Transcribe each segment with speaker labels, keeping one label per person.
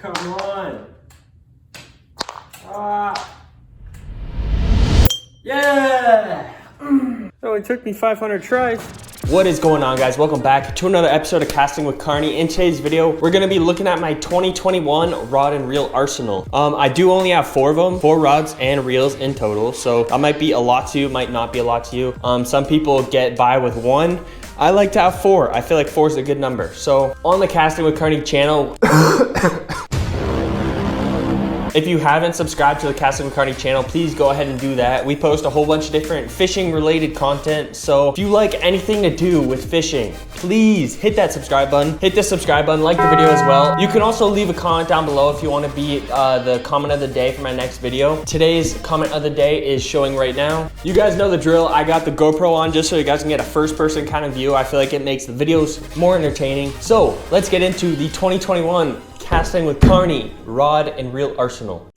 Speaker 1: Come on. Ah. Yeah. It only took me 500 tries. What is going on, guys? Welcome back to another episode of Casting with Carney. In today's video, we're gonna be looking at my 2021 rod and reel arsenal. I do only have 4 of them, 4 rods and reels in total. So that might be a lot to you, might not be a lot to you. Some people get by with 1. I like to have 4. I feel like 4 is a good number. So on the Casting with Carney channel, if you haven't subscribed to the Casting with Carney channel, please go ahead and do that. We post a whole bunch of different fishing related content. So if you like anything to do with fishing, please hit that subscribe button. Hit the subscribe button, like the video as well. You can also leave a comment down below if you want to be the comment of the day for my next video. Today's comment of the day is showing right now. You guys know the drill. I got the GoPro on just so you guys can get a first person kind of view. I feel like it makes the videos more entertaining. So let's get into the 2021 Casting with Carney rod and reel arsenal.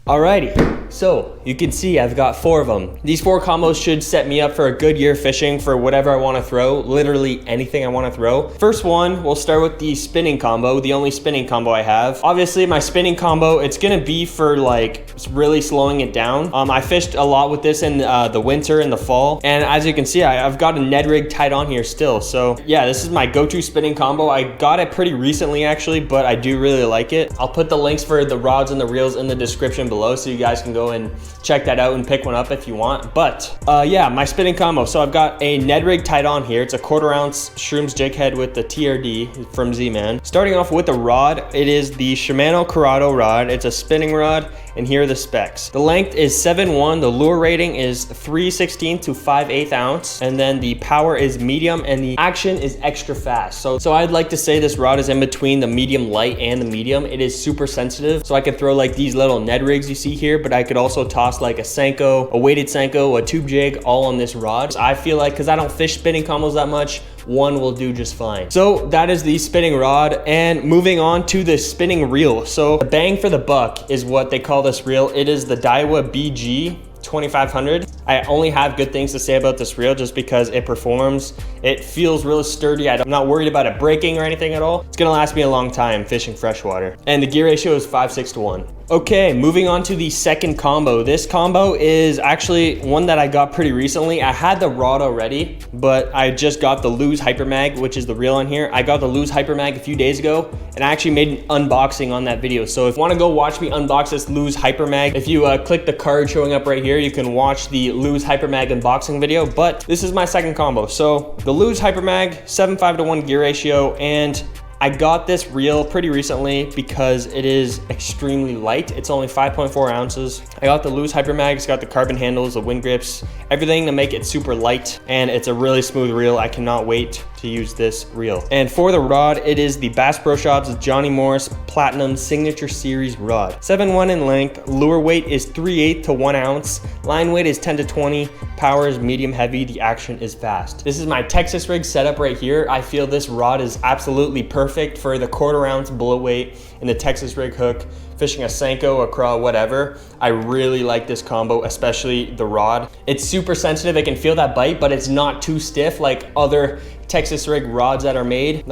Speaker 1: Alrighty, so you can see I've got 4 of them. These 4 combos should set me up for a good year fishing for whatever I want to throw, literally anything I want to throw. First one, we'll start with the spinning combo, the only spinning combo I have. Obviously my spinning combo, it's gonna be for like really slowing it down. I fished a lot with this in the winter and the fall, and as you can see, I've got a Ned rig tied on here still. So yeah, this is my go-to spinning combo. I got it pretty recently actually, but I do really like it. I'll put the links for the rods and the reels in the description below, so you guys can go and check that out and pick one up if you want. But yeah, my spinning combo. So I've got a Ned rig tied on here. It's a 1/4 ounce Shrooms jig head with the TRD from Z-Man. Starting off with the rod, it is the Shimano Corrado rod. It's a spinning rod, and here are the specs. The length is 7'1", the lure rating is 3/16 to 5/8 ounce, and then the power is medium, and the action is extra fast. So I'd like to say this rod is in between the medium light and the medium. It is super sensitive, so I could throw like these little Ned rigs you see here, but I could also toss like a Senko, a weighted Senko, a tube jig, all on this rod. So I feel like, because I don't fish spinning combos that much, one will do just fine. So that is the spinning rod, and moving on to the spinning reel. So the bang for the buck is what they call this reel. It is the Daiwa BG 2500. I only have good things to say about this reel just because it performs. It feels really sturdy. I'm not worried about it breaking or anything at all. It's gonna last me a long time fishing freshwater. And the gear ratio is 5:6 to 1. Okay, moving on to the second combo. This combo is actually one that I got pretty recently. I had the rod already, but I just got the Lose Hyper Mag, which is the reel on here. I got the Lose Hyper Mag a few days ago, and I actually made an unboxing on that video. So if you wanna go watch me unbox this Lose Hyper Mag, if you click the card showing up right here, you can watch the Lose Hyper Mag unboxing video. But this is my second combo. So the Lose Hyper Mag, 7.5 to 1 gear ratio, and I got this reel pretty recently because it is extremely light. It's only 5.4 ounces. I got the Lose Hyper Mag. It's got the carbon handles, the wind grips, everything to make it super light, and it's a really smooth reel. I cannot wait to use this reel. And for the rod, it is the Bass Pro Shops Johnny Morris Platinum Signature Series rod. 7'1" in length, lure weight is 3/8 to 1 ounce, line weight is 10 to 20, power is medium heavy, the action is fast. This is my Texas rig setup right here. I feel this rod is absolutely perfect for the 1/4 ounce bullet weight and the Texas rig hook, fishing a Senko, a craw, whatever. I really like this combo, especially the rod. It's super sensitive. It can feel that bite, but it's not too stiff like other Texas rig rods that are made,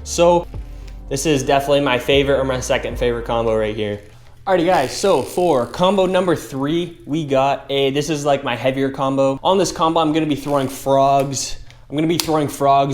Speaker 1: So this is definitely my favorite or my second favorite combo right here. Alrighty guys, so for combo number 3, we got this is like my heavier combo. On this combo, I'm gonna be throwing frogs.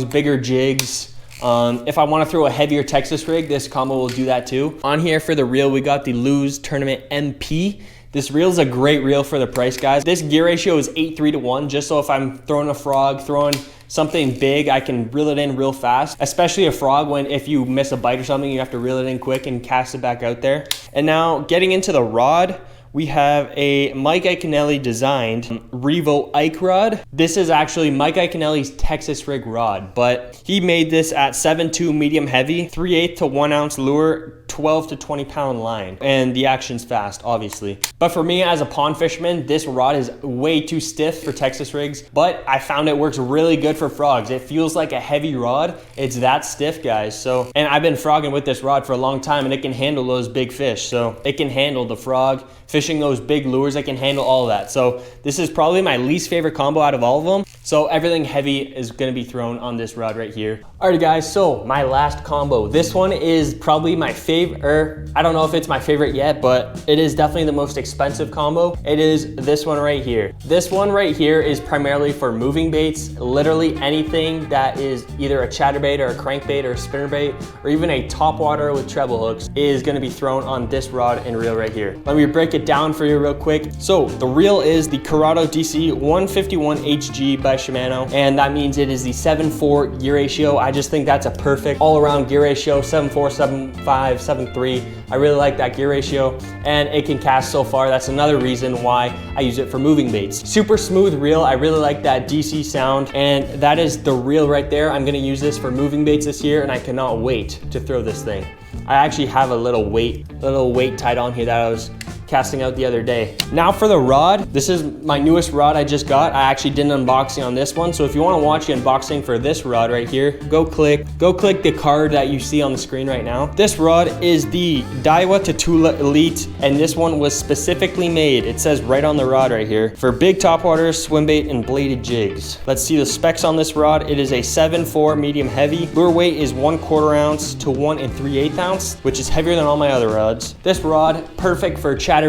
Speaker 1: Bigger jigs. If I want to throw a heavier Texas rig, this combo will do that too. On here for the reel, we got the Lose Tournament MP. This reel is a great reel for the price, guys. This gear ratio is 8:3 to 1, just so if I'm throwing a frog, throwing something big, I can reel it in real fast, especially a frog. When if you miss a bite or something, you have to reel it in quick and cast it back out there. And now getting into the rod, we have a Mike Iaconelli designed Revo Ike rod. This is actually Mike Iaconelli's Texas rig rod, but he made this at 7.2 medium heavy, 3/8 to 1 ounce lure, 12 to 20 pound line, and the action's fast, obviously. But for me as a pond fisherman, this rod is way too stiff for Texas rigs, but I found it works really good for frogs. It feels like a heavy rod. It's that stiff, guys. So, and I've been frogging with this rod for a long time, and it can handle those big fish. So it can handle the frog, fishing those big lures, it can handle all of that. So this is probably my least favorite combo out of all of them. So everything heavy is gonna be thrown on this rod right here. Alrighty guys, so my last combo. This one is probably my favorite, or I don't know if it's my favorite yet, but it is definitely the most expensive combo. It is this one right here. This one right here is primarily for moving baits. Literally anything that is either a chatterbait or a crankbait or a spinnerbait, or even a topwater with treble hooks is gonna be thrown on this rod and reel right here. Let me break it down for you real quick. So the reel is the Corrado DC 151 HG by Shimano, and that means it is the 7.4 gear ratio. I just think that's a perfect all-around gear ratio, 7.4, 7.5, 7.3. I really like that gear ratio, and it can cast so far. That's another reason why I use it for moving baits. Super smooth reel. I really like that DC sound, and that is the reel right there. I'm gonna use this for moving baits this year, and I cannot wait to throw this thing. I actually have a little weight tied on here that I was casting out the other day. Now for the rod, this is my newest rod I just got. I actually did an unboxing on this one, so if you want to watch the unboxing for this rod right here, go click the card that you see on the screen right now. This rod is the Daiwa Tatula Elite, and this one was specifically made, it says right on the rod right here, for big topwaters, swim bait, and bladed jigs. Let's see the specs on this rod. It is a 7.4 medium heavy. Lure weight is 1/4 ounce to 1 3/8 ounce, which is heavier than all my other rods. This rod, perfect for chatterbaits,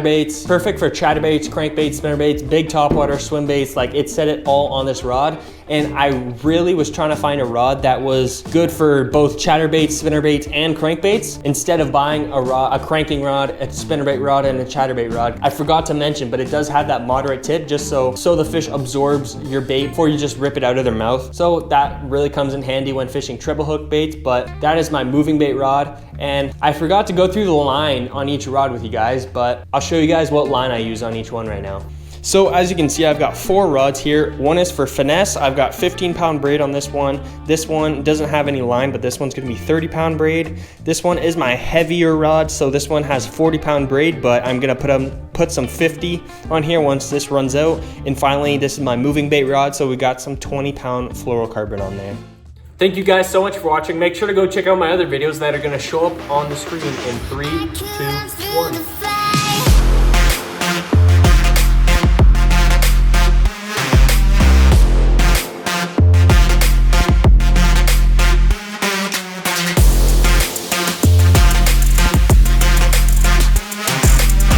Speaker 1: crankbaits, spinnerbaits, big topwater, swim baits. Like, it said it all on this rod. And I really was trying to find a rod that was good for both chatterbaits, spinnerbaits, and crankbaits, instead of buying a cranking rod, a spinnerbait rod, and a chatterbait rod. I forgot to mention, but it does have that moderate tip, just so the fish absorbs your bait before you just rip it out of their mouth. So that really comes in handy when fishing triple hook baits. But that is my moving bait rod, and I forgot to go through the line on each rod with you guys, but I'll show you guys what line I use on each one right now. So as you can see, I've got 4 rods here. One is for finesse. I've got 15-pound braid on this one. This one doesn't have any line, but this one's gonna be 30-pound braid. This one is my heavier rod, so this one has 40-pound braid, but I'm gonna put some 50 on here once this runs out. And finally, this is my moving bait rod, so we got some 20-pound fluorocarbon on there. Thank you guys so much for watching. Make sure to go check out my other videos that are gonna show up on the screen in 3, 2, 1.